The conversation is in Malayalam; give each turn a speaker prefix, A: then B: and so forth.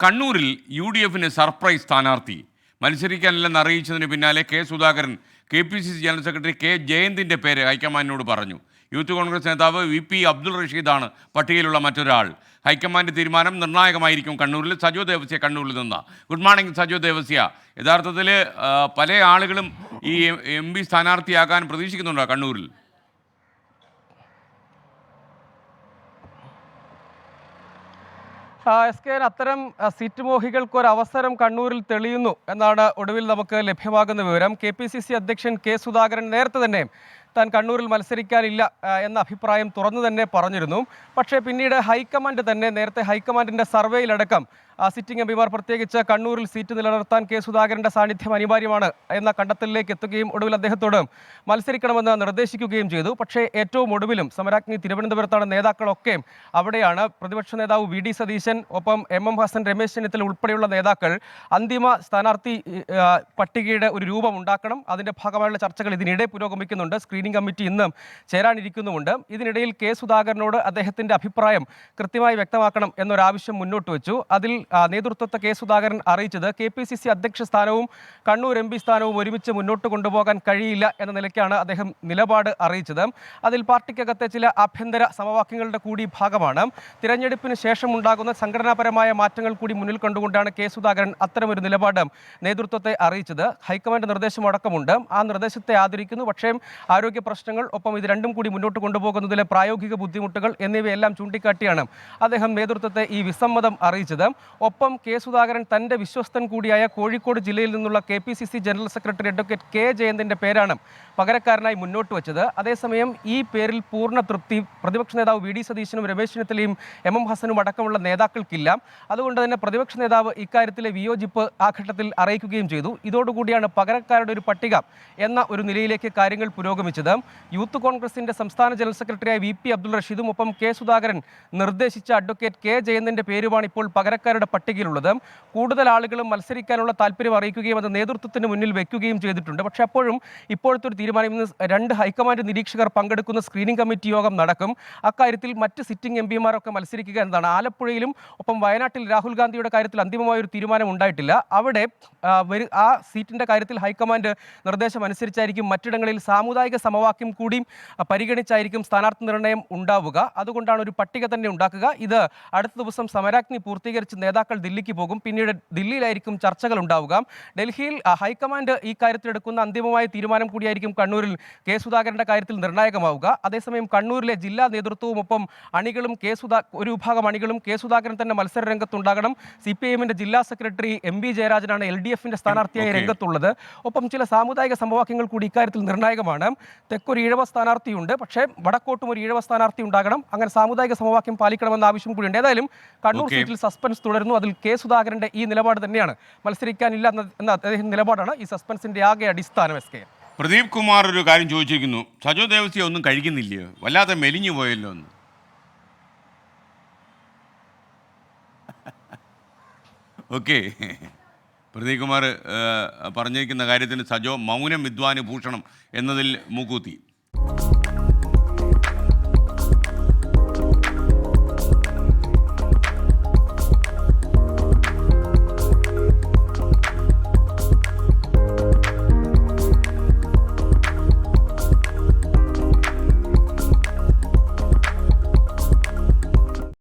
A: കണ്ണൂരിൽ UDFന് സർപ്രൈസ് സ്ഥാനാർത്ഥി മത്സരിക്കാനില്ലെന്ന് അറിയിച്ചതിന് പിന്നാലെ K Sudhakaran KPCC general secretary K ജയന്തിൻ്റെ പേര് ഹൈക്കമാൻഡിനോട് പറഞ്ഞു. യൂത്ത് കോൺഗ്രസ് നേതാവ് VP അബ്ദുൾ റഷീദാണ് പട്ടികയിലുള്ള മറ്റൊരാൾ. ഹൈക്കമാൻഡ് തീരുമാനം നിർണായകമായിരിക്കും കണ്ണൂരിൽ. സജോ ദേവസ്യ കണ്ണൂരിൽ നിന്ന്. Good morning Sajo Devasya. യഥാർത്ഥത്തിൽ പല ആളുകളും ഈ MP സ്ഥാനാർത്ഥിയാകാൻ പ്രതീക്ഷിക്കുന്നുണ്ടോ കണ്ണൂരിൽ?
B: അത്തരം സീറ്റ് മോഹികൾക്ക് ഒരു അവസരം കണ്ണൂരിൽ തെളിയുന്നു എന്നാണ് ഒടുവിൽ നമുക്ക് ലഭ്യമാകുന്ന വിവരം. KPCC അധ്യക്ഷൻ കെ സുധാകരൻ നേരത്തെ തന്നെ താൻ കണ്ണൂരിൽ മത്സരിക്കാനില്ല എന്ന അഭിപ്രായം തുറന്നു തന്നെ പറഞ്ഞിരുന്നു. പക്ഷേ പിന്നീട് ഹൈക്കമാൻഡ് തന്നെ നേരത്തെ ഹൈക്കമാൻഡിൻ്റെ സർവേയിലടക്കം സിറ്റിംഗ് MPമാർ പ്രത്യേകിച്ച് കണ്ണൂരിൽ സീറ്റ് നിലനിർത്താൻ കെ സുധാകരൻ്റെ സാന്നിധ്യം അനിവാര്യമാണ് എന്ന കണ്ടെത്തലിലേക്ക് എത്തുകയും ഒടുവിൽ അദ്ദേഹത്തോട് മത്സരിക്കണമെന്ന് നിർദ്ദേശിക്കുകയും ചെയ്തു. പക്ഷേ ഏറ്റവും ഒടുവിലും സമരാഗ്നി തിരുവനന്തപുരത്താണ് നേതാക്കളൊക്കെ അവിടെയാണ്. പ്രതിപക്ഷ നേതാവ് VD സതീശൻ, ഒപ്പം MM ഹസൻ, രമേശ് ചെന്നിത്തല ഉൾപ്പെടെയുള്ള നേതാക്കൾ അന്തിമ സ്ഥാനാർത്ഥി പട്ടികയുടെ ഒരു രൂപം ഉണ്ടാക്കണം, അതിൻ്റെ ഭാഗമായുള്ള ചർച്ചകൾ ഇതിനിടെ പുരോഗമിക്കുന്നുണ്ട്. സ്ക്രീനിംഗ് കമ്മിറ്റി ഇന്നും ചേരാനിരിക്കുന്നുമുണ്ട്. ഇതിനിടയിൽ കെ സുധാകരനോട് അദ്ദേഹത്തിൻ്റെ അഭിപ്രായം കൃത്യമായി വ്യക്തമാക്കണം എന്നൊരാവശ്യം മുന്നോട്ട് വെച്ചു. അതിൽ നേതൃത്വത്തെ കെ സുധാകരൻ അറിയിച്ചത് KPCC അധ്യക്ഷ സ്ഥാനവും കണ്ണൂർ MP സ്ഥാനവും ഒരുമിച്ച് മുന്നോട്ട് കൊണ്ടുപോകാൻ കഴിയില്ല എന്ന നിലയ്ക്കാണ് അദ്ദേഹം നിലപാട് അറിയിച്ചത്. അതിൽ പാർട്ടിക്കകത്തെ ചില ആഭ്യന്തര സമവാക്യങ്ങളുടെ കൂടി ഭാഗമാണ്. തിരഞ്ഞെടുപ്പിന് ശേഷമുണ്ടാകുന്ന സംഘടനാപരമായ മാറ്റങ്ങൾ കൂടി മുന്നിൽ കണ്ടുകൊണ്ടാണ് കെ സുധാകരൻ അത്തരമൊരു നിലപാട് നേതൃത്വത്തെ അറിയിച്ചത്. ഹൈക്കമാൻഡ് നിർദ്ദേശമടക്കമുണ്ട്. ആ നിർദ്ദേശത്തെ ആദരിക്കുന്നു. പക്ഷേ ആരോഗ്യ പ്രശ്നങ്ങൾ, ഒപ്പം ഇത് രണ്ടും കൂടി മുന്നോട്ട് കൊണ്ടുപോകുന്നതിലെ പ്രായോഗിക ബുദ്ധിമുട്ടുകൾ എന്നിവയെല്ലാം ചൂണ്ടിക്കാട്ടിയാണ് അദ്ദേഹം നേതൃത്വത്തെ ഈ വിസമ്മതം അറിയിച്ചത്. ഒപ്പം കെ സുധാകരൻ തൻ്റെ വിശ്വസ്തൻ കൂടിയായ കോഴിക്കോട് ജില്ലയിൽ നിന്നുള്ള KPCC general secretary advocate K ജയന്തിൻ്റെ പേരാണ് പകരക്കാരനായി മുന്നോട്ട് വെച്ചത്. അതേസമയം ഈ പേരിൽ പൂർണ്ണ തൃപ്തി പ്രതിപക്ഷ നേതാവ് VD സതീശനും രമേശ് ചെന്നിത്തലയും MM ഹസനും അടക്കമുള്ള നേതാക്കൾക്കില്ല. അതുകൊണ്ട് തന്നെ പ്രതിപക്ഷ നേതാവ് ഇക്കാര്യത്തിലെ വിയോജിപ്പ് ആ ഘട്ടത്തിൽ അറിയിക്കുകയും ചെയ്തു. ഇതോടുകൂടിയാണ് പകരക്കാരുടെ ഒരു പട്ടിക എന്ന ഒരു നിലയിലേക്ക് കാര്യങ്ങൾ പുരോഗമിച്ചത്. യൂത്ത് കോൺഗ്രസിൻ്റെ സംസ്ഥാന ജനറൽ സെക്രട്ടറിയായ VP അബ്ദുൾ റഷീദും ഒപ്പം കെ സുധാകരൻ നിർദ്ദേശിച്ച അഡ്വക്കേറ്റ് കെ ജയന്തിൻ്റെ പേരുമാണ് ഇപ്പോൾ പകരക്കാരുടെ പട്ടികയിലുള്ളത്. കൂടുതൽ ആളുകളും മത്സരിക്കാനുള്ള താല്പര്യം അറിയിക്കുകയും അത് നേതൃത്വത്തിന് മുന്നിൽ വെക്കുകയും ചെയ്തിട്ടുണ്ട്. പക്ഷേ അപ്പോഴും ഇപ്പോഴത്തെ ഒരു തീരുമാനം, ഇന്ന് 2 ഹൈക്കമാൻഡ് നിരീക്ഷകർ പങ്കെടുക്കുന്ന സ്ക്രീനിംഗ് കമ്മിറ്റി യോഗം നടക്കും. അക്കാര്യത്തിൽ മറ്റ് സിറ്റിംഗ് MPമാരൊക്കെ മത്സരിക്കുക എന്നതാണ്. ആലപ്പുഴയിലും ഒപ്പം വയനാട്ടിൽ രാഹുൽ ഗാന്ധിയുടെ കാര്യത്തിൽ അന്തിമമായ ഒരു തീരുമാനം ഉണ്ടായിട്ടില്ല. അവിടെ ആ സീറ്റിൻ്റെ കാര്യത്തിൽ ഹൈക്കമാൻഡ് നിർദ്ദേശം അനുസരിച്ചായിരിക്കും. മറ്റിടങ്ങളിൽ സാമുദായിക സമവാക്യം കൂടി പരിഗണിച്ചായിരിക്കും സ്ഥാനാർത്ഥി നിർണ്ണയം ഉണ്ടാവുക. അതുകൊണ്ടാണ് ഒരു പട്ടിക തന്നെ ഉണ്ടാക്കുക. ഇത് അടുത്ത ദിവസം സമരാഗ്നി പൂർത്തീകരിച്ച് നേതാക്കൾ ദില്ലിക്ക് പോകും. പിന്നീട് ദില്ലിയിലായിരിക്കും ചർച്ചകൾ ഉണ്ടാവുക. ഡൽഹിയിൽ ഹൈക്കമാൻഡ് ഈ കാര്യത്തിൽ എടുക്കുന്ന അന്തിമമായ തീരുമാനം കൂടിയായിരിക്കും കണ്ണൂരിൽ കെ സുധാകരൻ്റെ കാര്യത്തിൽ നിർണായകമാവുക. അതേസമയം കണ്ണൂരിലെ ജില്ലാ നേതൃത്വവും ഒപ്പം അണികളും ഒരു വിഭാഗം അണികളും കെ സുധാകരൻ തന്നെ മത്സര രംഗത്തുണ്ടാകണം. CPIMൻ്റെ ജില്ലാ സെക്രട്ടറി MB ജയരാജനാണ് LDFൻ്റെ സ്ഥാനാർത്ഥിയായി രംഗത്തുള്ളത്. ഒപ്പം ചില സാമുദായിക സമവാക്യങ്ങൾ കൂടി ഇക്കാര്യത്തിൽ നിർണായകമാണ്. തെക്കൊരു ഈഴവ സ്ഥാനാർത്ഥിയുണ്ട്, പക്ഷേ വടക്കോട്ടും ഒരു ഈഴവ സ്ഥാനാർത്ഥി ഉണ്ടാകണം. അങ്ങനെ സാമുദായിക സമവാക്യം പാലിക്കണമെന്ന ആവശ്യം കൂടിയുണ്ട്. ഏതായാലും കണ്ണൂർ സീറ്റിൽ സസ്പെൻസ് തുടരുന്നു. അതിൽ കെ സുധാകരൻ്റെ ഈ നിലപാട് തന്നെയാണ്. മത്സരിക്കാനില്ല എന്ന അദ്ദേഹം നിലപാടാണ് ഈ സസ്പെൻസിൻ്റെ ആകെ അടിസ്ഥാനം.
A: പ്രദീപ് കുമാർ ഒരു കാര്യം ചോദിച്ചിരിക്കുന്നു. സജോ ദേവസ്യ ഒന്നും കഴിക്കുന്നില്ലയോ? വല്ലാതെ മെലിഞ്ഞു പോയല്ലോ എന്ന്. ഓക്കെ, പ്രദീപ് കുമാർ പറഞ്ഞിരിക്കുന്ന കാര്യത്തിന് സജോ മൗനം വിദ്വാന് ഭൂഷണം എന്നതിൽ മൂക്കൂത്തി.